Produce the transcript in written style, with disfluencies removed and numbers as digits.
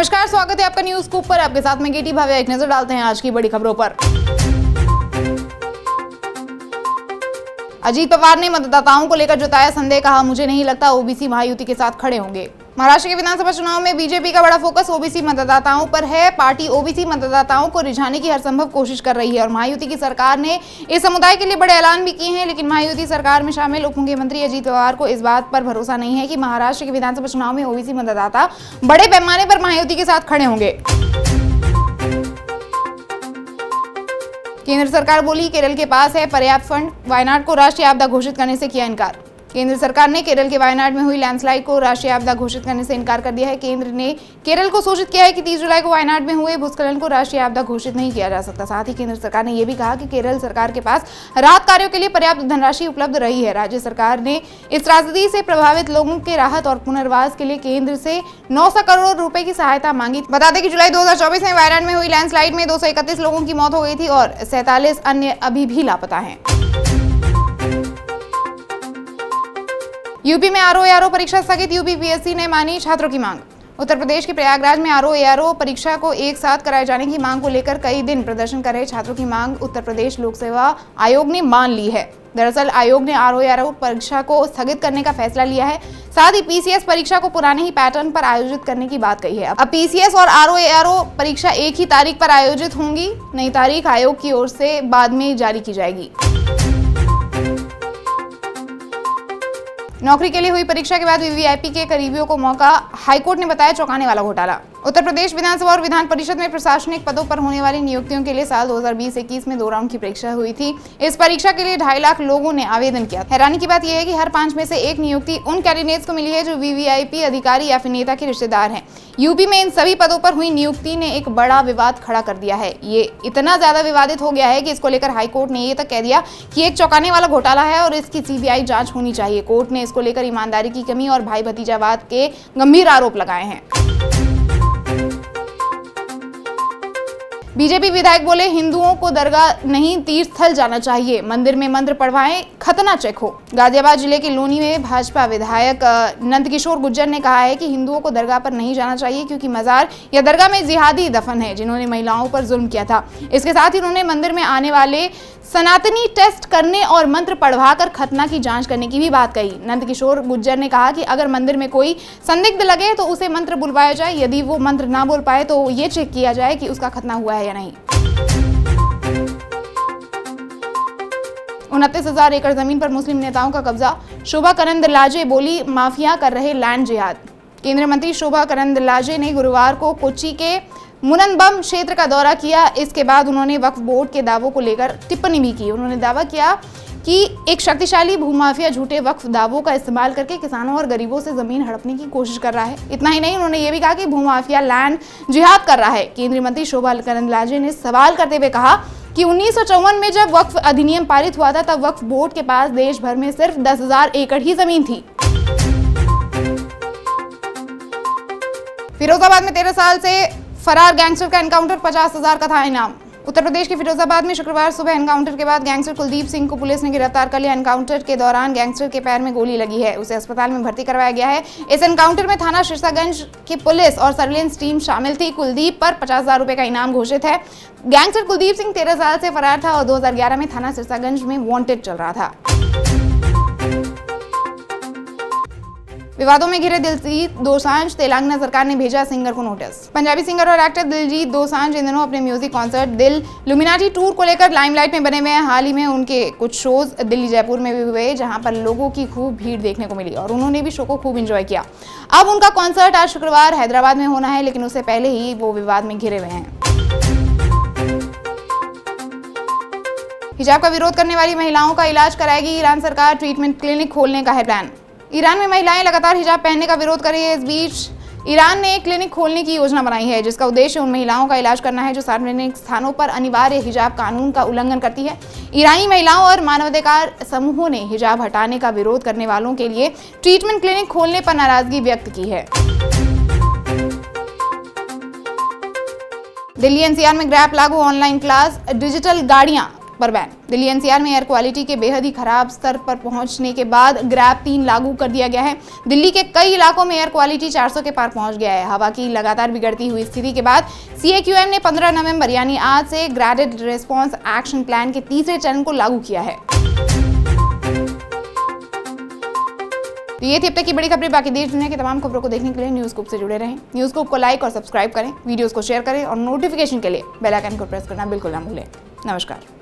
नमस्कार, स्वागत है आपका न्यूज स्कूप पर। आपके साथ में गेटी भावे। एक नजर डालते हैं आज की बड़ी खबरों पर। अजीत पवार ने मतदाताओं को लेकर जताया संदेह, कहा मुझे नहीं लगता ओबीसी महायुति के साथ खड़े होंगे। महाराष्ट्र के विधानसभा चुनाव में बीजेपी का बड़ा फोकस ओबीसी मतदाताओं पर है। पार्टी ओबीसी मतदाताओं को रिझाने की हर संभव कोशिश कर रही है और महायुति की सरकार ने इस समुदाय के लिए बड़े ऐलान भी किए हैं। लेकिन महायुति सरकार में शामिल उप मुख्यमंत्री अजीत पवार को इस बात पर भरोसा नहीं है कि महाराष्ट्र के विधानसभा चुनाव में ओबीसी मतदाता बड़े पैमाने पर महायुति के साथ खड़े होंगे। केंद्र सरकार बोली केरल के पास है पर्याप्त फंड, वायनाड को राष्ट्रीय आपदा घोषित करने से किया इनकार। केंद्र सरकार ने केरल के वायनाड में हुई लैंडस्लाइड को राष्ट्रीय आपदा घोषित करने से इनकार कर दिया है। केंद्र ने केरल को सूचित किया है कि 30 जुलाई को वायनाड में हुए भूस्खलन को राष्ट्रीय आपदा घोषित नहीं किया जा सकता। साथ ही केंद्र सरकार ने यह भी कहा कि केरल सरकार के पास राहत कार्यों के लिए पर्याप्त धनराशि उपलब्ध रही है। राज्य सरकार ने इस त्रासदी से प्रभावित लोगों के राहत और पुनर्वास के लिए केंद्र से 900 करोड़ रुपए की सहायता मांगी। बता दें कि जुलाई 2024 में वायनाड में हुई लैंडस्लाइड में 231 लोगों की मौत हो गई थी और 47 अन्य अभी भी लापता हैं। यूपी में आरओ परीक्षा स्थगित, यूपी पीएससी ने मानी छात्रों की मांग। उत्तर प्रदेश के प्रयागराज में आरओ परीक्षा को एक साथ कराए जाने की मांग को लेकर कई दिन प्रदर्शन कर रहे छात्रों की मांग उत्तर प्रदेश लोक सेवा आयोग ने मान ली है। दरअसल आयोग ने आरओ परीक्षा को स्थगित करने का फैसला लिया है। साथ ही पीसीएस परीक्षा को पुराने ही पैटर्न पर आयोजित करने की बात कही है। अब पीसीएस और आरओ परीक्षा एक ही तारीख पर आयोजित होंगी। नई तारीख आयोग की ओर से बाद में जारी की जाएगी। नौकरी के लिए हुई परीक्षा के बाद वीवीआईपी के करीबियों को मौका, हाईकोर्ट ने बताया चौंकाने वाला घोटाला। उत्तर प्रदेश विधानसभा और विधान परिषद में प्रशासनिक पदों पर होने वाली नियुक्तियों के लिए साल 2020-21 में 2 राउंड की परीक्षा हुई थी। इस परीक्षा के लिए 2.5 लाख लोगों ने आवेदन किया। हैरानी की बात यह है कि हर 5 में से 1 नियुक्ति उन कैंडिडेट्स को मिली है जो वीवीआईपी अधिकारी या फिर नेता के रिश्तेदार हैं। यूपी में इन सभी पदों पर हुई नियुक्ति ने एक बड़ा विवाद खड़ा कर दिया है। ये इतना ज्यादा विवादित हो गया है कि इसको लेकर हाईकोर्ट ने ये तक कह दिया कि एक चौंकाने वाला घोटाला है और इसकी सीबीआई जांच होनी चाहिए। कोर्ट ने इसको लेकर ईमानदारी की कमी और भाई भतीजावाद के गंभीर आरोप लगाए हैं। बीजेपी विधायक बोले हिंदुओं को दरगाह नहीं तीर्थ स्थल जाना चाहिए, मंदिर में मंत्र पढ़वाएं, खतना चेक हो। गाजियाबाद जिले के लोनी में भाजपा विधायक नंदकिशोर गुर्जर ने कहा है कि हिंदुओं को दरगाह पर नहीं जाना चाहिए क्योंकि मजार या दरगाह में जिहादी दफन है जिन्होंने महिलाओं पर जुल्म किया था। इसके साथ ही उन्होंने मंदिर में आने वाले सनातनी टेस्ट करने और मंत्र पढ़वाकर खतना की जांच करने की भी बात कही। नंदकिशोर गुर्जर ने कहा कि अगर मंदिर में कोई संदिग्ध लगे तो उसे मंत्र बुलवाया जाए। यदि वो मंत्र ना बोल पाए तो ये चेक किया जाए कि उसका खतना हुआ है या नहीं। 29,000 एकड़ जमीन पर मुस्लिम नेताओं का कब्जा, शोभा करंदलाजे बोली माफिया कर रहे लैंड जिहाद। केंद्रीय मंत्री शोभा करंदलाजे ने गुरुवार को कोच्चि के मुनंबम क्षेत्र का दौरा किया। इसके बाद उन्होंने वक्फ बोर्ड के दावों को लेकर टिप्पणी भी की। उन्होंने दावा किया कि एक शक्तिशाली भूमाफिया झूठे वक्फ दावों का इस्तेमाल करके किसानों और गरीबों से जमीन हड़पने की कोशिश कर रहा है। इतना ही नहीं, उन्होंने ये भी कहा कि भूमाफिया लैंड जिहाद कर रहा है। केंद्रीय मंत्री शोभा करंदलाजे ने सवाल करते हुए कहा कि 1954 में जब वक्फ अधिनियम पारित हुआ था तब वक्फ बोर्ड के पास देश भर में सिर्फ 10,000 एकड़ ही जमीन थी। फिरोजाबाद में 13 साल से फरार गैंगस्टर का एनकाउंटर, 50,000 का था इनाम। उत्तर प्रदेश के फिरोजाबाद में शुक्रवार सुबह एनकाउंटर के बाद गैंगस्टर कुलदीप सिंह को पुलिस ने गिरफ्तार कर लिया। एनकाउंटर के दौरान गैंगस्टर के पैर में गोली लगी है, उसे अस्पताल में भर्ती करवाया गया है। इस एनकाउंटर में थाना सिरसागंज की पुलिस और सर्विलांस टीम शामिल थी। कुलदीप पर 50,000 रुपए का इनाम घोषित है। गैंगस्टर कुलदीप सिंह 13 साल से फरार था और 2011 में थाना सिरसागंज में वांटेड चल रहा था। विवादों में घिरे दिलजीत दोसांझ, तेलंगाना सरकार ने भेजा सिंगर को नोटिस। पंजाबी सिंगर और एक्टर दिलजीत दोसांझ इन दिनों अपने म्यूजिक कॉन्सर्ट दिल लुमिनाटी टूर को लेकर लाइमलाइट में बने हुए हैं। हाल ही में उनके कुछ शोज दिल्ली, जयपुर में भी हुए जहां पर लोगों की खूब भीड़ देखने को मिली और उन्होंने भी शो को खूब एंजॉय किया। अब उनका कॉन्सर्ट आज शुक्रवार हैदराबाद में होना है, लेकिन उससे पहले ही वो विवाद में घिरे हुए हैं। हिजाब का विरोध करने वाली महिलाओं का इलाज कराएगी ईरान सरकार, ट्रीटमेंट क्लिनिक खोलने का है प्लान। ईरान में महिलाएं लगातार हिजाब पहनने का विरोध कर रही है। इस बीच ईरान ने एक क्लिनिक खोलने की योजना बनाई है जिसका उद्देश्य उन महिलाओं का इलाज करना है जो सार्वजनिक स्थानों पर अनिवार्य हिजाब कानून का उल्लंघन करती है। ईरानी महिलाओं और मानवाधिकार समूहों ने हिजाब हटाने का विरोध करने वालों के लिए ट्रीटमेंट क्लिनिक खोलने पर नाराजगी व्यक्त की है। दिल्ली एनसीआर में ग्रैप लागू, ऑनलाइन क्लास, डिजिटल गाड़ियां पर बैन। दिल्ली एनसीआर में एयर क्वालिटी के बेहद ही खराब स्तर पर पहुंचने के बाद ग्रैब 3 लागू कर दिया गया है। दिल्ली के कई इलाकों में एयर क्वालिटी 400 के पार पहुंच गया है। हवा की लगातार बिगड़ती हुई स्थिति के बाद CAQM ने 15 नवंबर यानी आज से ग्रेडेड रिस्पांस एक्शन प्लान के तीसरे चरण को लागू किया है। तो ये थी अब तक की बड़ी खबरें। बाकी देश दुनिया की तमाम खबरों को देखने के लिए न्यूज़ स्कूप से जुड़े रहें। न्यूज़ स्कूप को लाइक और सब्सक्राइब करें, वीडियोस को शेयर करें और नोटिफिकेशन के लिए बेल आइकन को प्रेस करना बिल्कुल ना भूलें। नमस्कार।